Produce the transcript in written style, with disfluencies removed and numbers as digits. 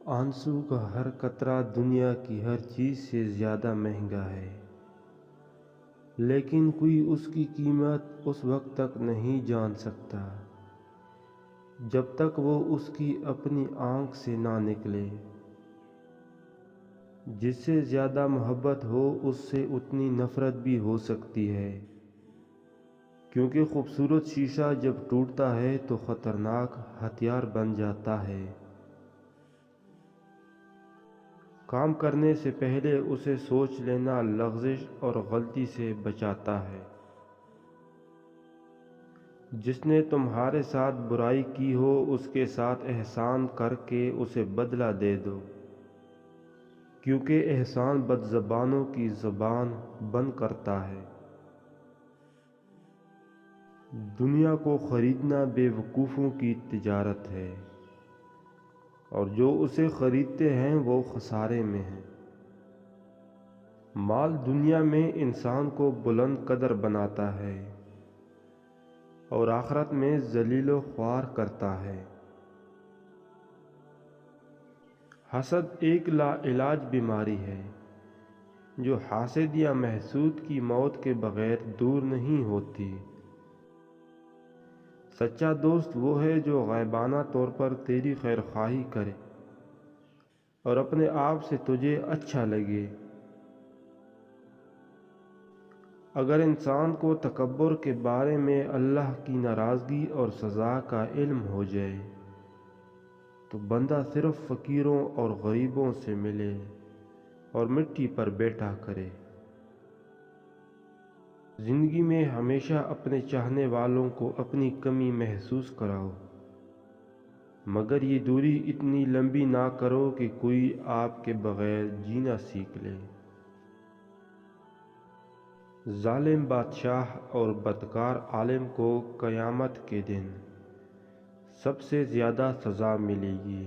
آنسو کا ہر قطرہ دنیا کی ہر چیز سے زیادہ مہنگا ہے، لیکن کوئی اس کی قیمت اس وقت تک نہیں جان سکتا جب تک وہ اس کی اپنی آنکھ سے نہ نکلے۔ جس سے زیادہ محبت ہو اس سے اتنی نفرت بھی ہو سکتی ہے، کیونکہ خوبصورت شیشہ جب ٹوٹتا ہے تو خطرناک ہتھیار بن جاتا ہے۔ کام کرنے سے پہلے اسے سوچ لینا لغزش اور غلطی سے بچاتا ہے۔ جس نے تمہارے ساتھ برائی کی ہو اس کے ساتھ احسان کر کے اسے بدلہ دے دو، کیونکہ احسان بد زبانوں کی زبان بند کرتا ہے۔ دنیا کو خریدنا بے وقوفوں کی تجارت ہے، اور جو اسے خریدتے ہیں وہ خسارے میں ہیں۔ مال دنیا میں انسان کو بلند قدر بناتا ہے اور آخرت میں ذلیل و خوار کرتا ہے۔ حسد ایک لا علاج بیماری ہے جو حاسد یا محسود کی موت کے بغیر دور نہیں ہوتی۔ سچا دوست وہ ہے جو غائبانہ طور پر تیری خیر خواہی کرے اور اپنے آپ سے تجھے اچھا لگے۔ اگر انسان کو تکبر کے بارے میں اللہ کی ناراضگی اور سزا کا علم ہو جائے تو بندہ صرف فقیروں اور غریبوں سے ملے اور مٹی پر بیٹھا کرے۔ زندگی میں ہمیشہ اپنے چاہنے والوں کو اپنی کمی محسوس کراؤ، مگر یہ دوری اتنی لمبی نہ کرو کہ کوئی آپ کے بغیر جینا سیکھ لے۔ ظالم بادشاہ اور بدکار عالم کو قیامت کے دن سب سے زیادہ سزا ملے گی۔